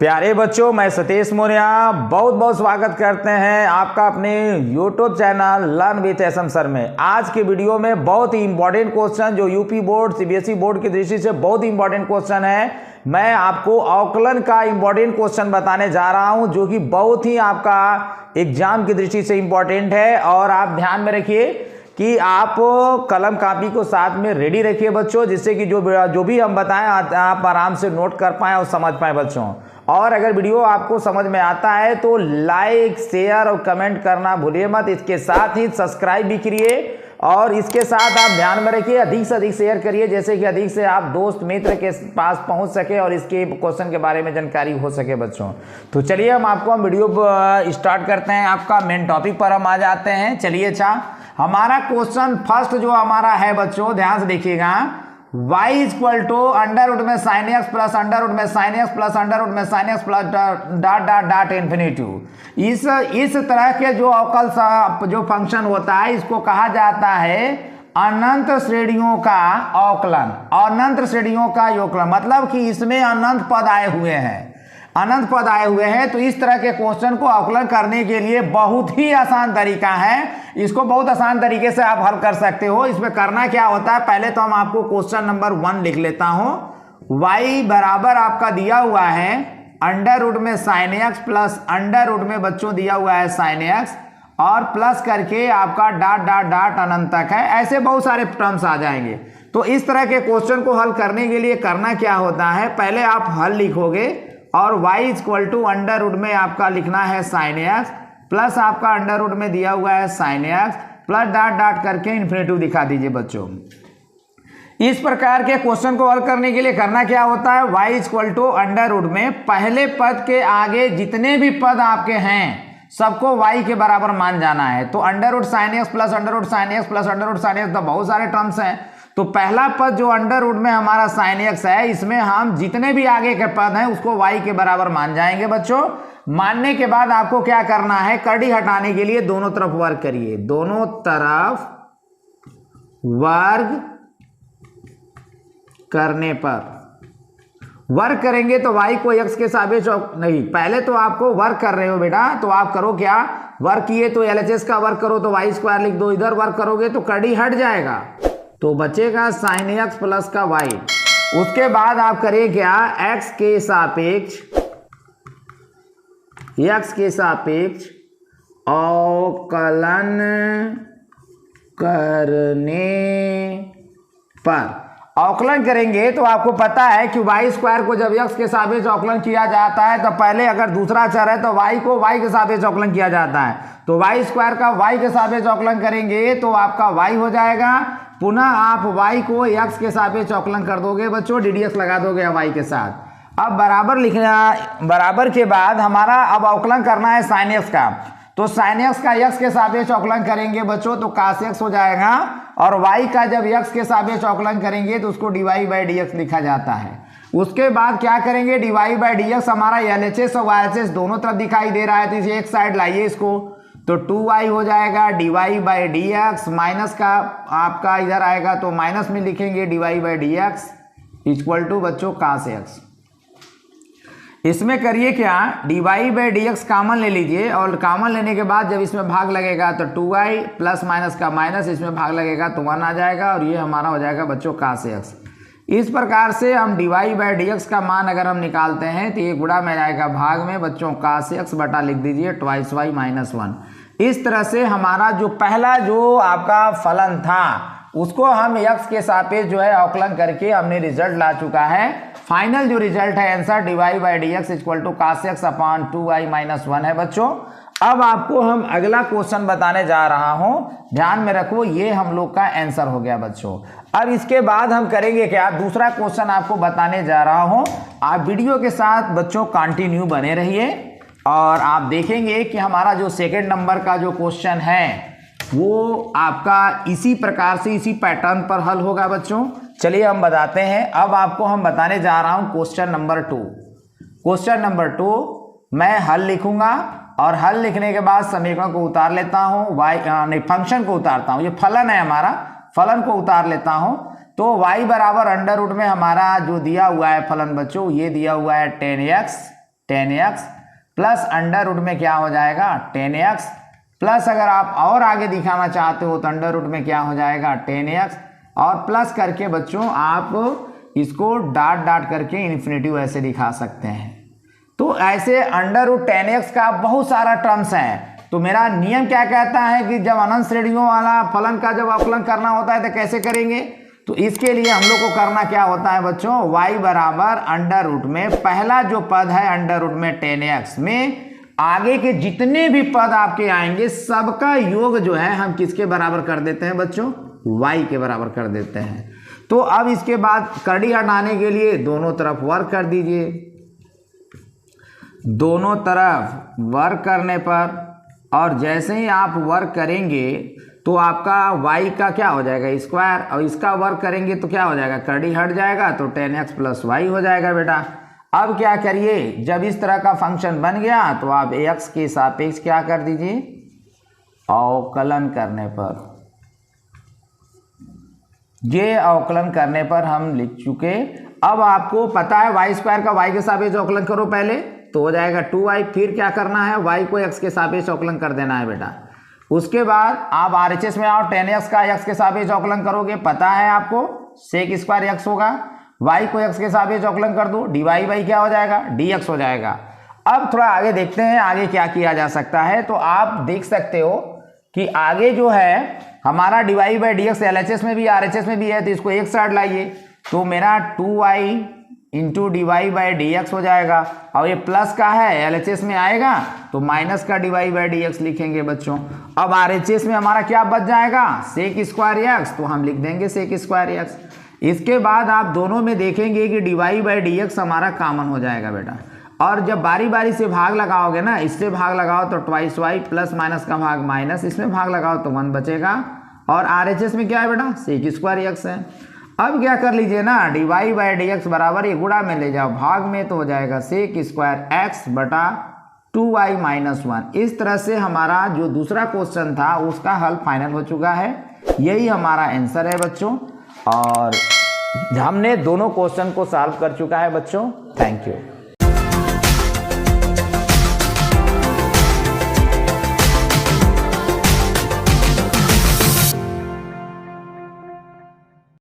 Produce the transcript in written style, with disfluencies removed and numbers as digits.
प्यारे बच्चों, मैं सतीश मौर्य बहुत बहुत स्वागत करते हैं आपका अपने YouTube channel learn with SM sir में। आज के वीडियो में बहुत ही इंपॉर्टेंट क्वेश्चन जो यूपी बोर्ड सीबीएसई बोर्ड की दृष्टि से बहुत ही इंपॉर्टेंट क्वेश्चन है। मैं आपको अवकलन का इंपॉर्टेंट क्वेश्चन बताने जा रहा हूं जो कि बहुत ही आपका एग्जाम की दृष्टि से इंपॉर्टेंट है। और आप ध्यान में रखिए कि आप कलम कापी को साथ में रेडी रखिए बच्चों, जिससे कि जो भी हम बताएं आप आराम से नोट कर पाएं और समझ पाएं बच्चों। और अगर वीडियो आपको समझ में आता है तो लाइक, शेयर और कमेंट करना भूलिए मत। इसके साथ ही सब्सक्राइब भी करिए और इसके साथ आप ध्यान में रखिए अधिक से अधिक शेयर करिए, जैसे कि अधिक से आप दोस्त मित्र के पास पहुंच सके और इसके क्वेश्चन के बारे में जानकारी हो सके बच्चों। तो चलिए हम वीडियो स्टार्ट करते हैं। आपका मेन टॉपिक पर हम आ जाते हैं। चलिए अच्छा, हमारा क्वेश्चन फर्स्ट जो हमारा है बच्चों, ध्यान से देखिएगा। y equal to under root में sine x plus under root में sine x plus under root में sine x plus dot dot dot infinity. इस तरह के जो अवकल जो फंक्शन होता है इसको कहा जाता है अनंत श्रेणियों का अवकलन, अनंत श्रेणियों का योगफल। मतलब कि इसमें अनंत पद आए हुए हैं, तो इस तरह के क्वेश्चन को अवकलन करने के लिए बहुत ही आसान तरीका है। इसको बहुत आसान तरीके से आप हल कर सकते हो। इसमें करना क्या होता है, पहले तो हम आपको क्वेश्चन नंबर 1 लिख लेता हूं। y बराबर आपका दिया हुआ है अंडर रूट में sine x plus under root में बच्चों दिया हुआ है साइन एक्स और प्लस करके आपका डॉट डॉट डॉट अनंत तक है। ऐसे बहुत सारे टर्म्स आ जाएंगे। तो इस तरह के क्वेश्चन को हल करने के लिए करना क्या होता है, पहले आप हल लिखोगे और y equal to under root में आपका लिखना है साइन एक्स प्लस आपका अंडर रूट में दिया हुआ है sine x plus dot dot करके इन्फिनिटी दिखा दीजिए बच्चों। इस प्रकार के क्वेश्चन को हल करने के लिए करना क्या होता है, y equal to under root में पहले पद के आगे जितने भी पद आपके हैं सबको y के बराबर मान जाना है। तो under root sine x plus under root sine x plus under root sine x, तो बहुत सारे टर्म्स हैं। तो पहला पद जो अंडर रूट में हमारा साइन एक्स है, इसमें हम जितने भी आगे के पद हैं उसको y के बराबर मान जाएंगे बच्चों। मानने के बाद आपको क्या करना है, कड़ी हटाने के लिए दोनों तरफ वर्ग करिए, दोनों तरफ वर्ग करने पर वर्ग करेंगे तो y को x के सापेक्ष नहीं, पहले तो आपको वर्ग कर रहे हो बेटा, तो आप करो क्या, वर्ग किए तो LHS का वर्ग करो तो y स्क्वायर लिख दो, इधर वर्ग करोगे तो कड़ी हट जाएगा तो बचेगा साइन एक्स प्लस का y। उसके बाद आप करिए क्या, x के सापेक्ष अवकलन करने पर अवकलन करेंगे तो आपको पता है कि y स्क्वायर को जब x के सापेक्ष अवकलन किया जाता है तो पहले अगर दूसरा चर है तो y को y के सापेक्ष अवकलन किया जाता है। तो y स्क्वायर का y के सापेक्ष अवकलन करेंगे तो आपका y हो जाएगा, पुनः आप y को x के सापेक्ष अवकलन कर दोगे बच्चों, ddx लगा दोगे y के साथ। अब बराबर लिखना, बराबर के बाद हमारा अब अवकलन करना है साइन एक्स का। तो साइन एक्स का x के सापेक्ष अवकलन करेंगे बच्चों तो cos x हो जाएगा, और y का जब x के सापेक्ष अवकलन करेंगे तो उसको dy बाई dx लिखा जाता है। उसके बाद क्या करेंगे, dy बाई dx हमारा LHS और YHS दोनों तरफ दिखाई दे रहा है, तो इसे एक साइड लाइए इसको, तो 2y हो जाएगा dy बाई dx, माइनस का आपका इधर आएगा तो माइनस में लिखेंगे dy by dx equal to बच्चों cos x। इसमें करिए क्या, dy बाई dx कॉमन ले लीजिए और कॉमन लेने के बाद जब इसमें भाग लगेगा तो 2y प्लस माइनस का माइनस, इसमें भाग लगेगा तो 1 आ जाएगा और ये हमारा हो जाएगा बच्चों cos x। इस प्रकार से हम dy बाई dx का मान अगर हम निकालते हैं तो ये गुणा में जाएगा भाग में बच्चों cos x बटा लिख दीजिए ट्वाइस y माइनस 1। इस तरह से हमारा जो पहला जो आपका फलन था उसको हम x के सापेक्ष जो है अवकलन करके हमने रिजल्ट ला चुका है। फाइनल जो रिजल्ट है answer dy by dx equal to cos x upon 2y minus 1 है बच्चों। अब आपको हम अगला क्वेश्चन बताने जा रहा हूं, ध्यान में रखो, ये हम लोग का आंसर हो गया बच्चों। अब इसके बाद हम करेंगे क्या, दूसरा क्वेश्चन आपको बताने जा रहा हूं। आप वीडियो के साथ बच्चों कंटिन्यू बने रहिए और आप देखेंगे कि हमारा जो सेकंड नंबर का जो क्वेश्चन है वो आपका इसी प्रकार से इसी पैटर्न पर हल होगा बच्चों। चलिए हम बताते हैं। अब आपको हम बताने जा रहा हूं क्वेश्चन नंबर 2। क्वेश्चन नंबर 2 मैं हल लिखूंगा और हल लिखने के बाद समीकरण को उतार लेता हूं, फंक्शन को उतारता हूं, ये फलन है हमारा, फलन को उतार लेता हूं। तो y बराबर अंडर रूट में हमारा जो दिया हुआ है फलन बच्चों, ये दिया हुआ है 10x 10x plus under root में क्या हो जाएगा 10x प्लस, अगर आप और आगे दिखाना चाहते हो तो अंडर रूट में क्या हो जाएगा 10x, और प्लस करके बच्चों आप इसको डॉट डॉट करके इन्फिनिटी ऐसे दिखा सकते हैं। तो ऐसे अंडर रूट 10x का बहुत सारा टर्म्स है। तो मेरा नियम क्या कहता है कि जब अनंत श्रेणियों वाला फलन का जब अवकलन करना होता है तो कैसे करेंगे, तो इसके लिए हम लोग को करना क्या होता है बच्चों, y बराबर अंडर रूट में पहला जो पद है अंडर रूट में 10x में आगे के जितने भी पद आपके आएंगे सबका योग जो है हम किसके बराबर कर देते हैं बच्चों, y के बराबर कर देते हैं। तो अब इसके बाद कड़ी हटाने के लिए दोनों तरफ वर्क कर दीजिए। दोनों तरफ वर्क करने पर, और जैसे ही आप वर्क करेंगे तो आपका y का क्या हो जाएगा स्क्वायर, और इसका वर्क करेंगे तो क्या हो जाएगा, कड़ी हट जाएगा तो 10x प्लस y हो जाएगा बेटा। अब क्या करिए, जब इस तरह का फंक्शन बन गया तो आप x के सापेक्ष क्या कर दीजिए, अवकलन करने पर, ये अवकलन करने पर हम लिख चुके। अब आपको पता है y स्क्वायर का y के सापेक्ष अवकलन करो पहले तो हो जाएगा 2y, फिर क्या करना है y को x के सापेक्ष अवकलन कर देना है बेटा। उसके बाद आप RHS में आओ, 10x का x के सापेक्ष अवकलन करोगे, पता है आपको सेक स्क्वायर x होगा, y को x के सापेक्ष अवकलन कर दो, dy बाई क्या हो जाएगा dx हो जाएगा। अब थोड़ा आगे देखते हैं आगे क्या किया जा सकता है। तो आप देख सकते हो कि आगे जो है हमारा dy बाई dx LHS में भी RHS में भी है, तो इसको एक साइड लाइए, तो मेरा 2y into D Y by D X हो जाएगा, और ये प्लस का है LHS में आएगा तो माइनस का D Y by D X लिखेंगे बच्चों। अब RHS में हमारा क्या बच जाएगा सेक स्क्वायर एक्स, तो हम लिख देंगे सेक स्क्वायर एक्स। इसके बाद आप दोनों में देखेंगे कि D Y by D X हमारा कॉमन हो जाएगा बेटा, और जब बारी बारी से भाग लगाओगे ना, इससे भाग लगाओ तो ट्वाइस वाई प्लस माइनस का भाग माइनस, इसमें भाग लगाओ तो 1 बचेगा, और RHS में क्या है बेटा सेक स्क्वायर एक्स है। अब क्या कर लीजिए ना, D Y by D X बराबर ये गुणा में ले जाओ भाग में, तो हो जाएगा सेक स्क्वायर एक्स बटा 2y माइनस 1। इस तरह से हमारा जो दूसरा क्वेश्चन था उसका हल फाइनल हो चुका है। यही हमारा आंसर है बच्चों, और हमने दोनों क्वेश्चन को सॉल्व कर चुका है बच्चों। Thank you.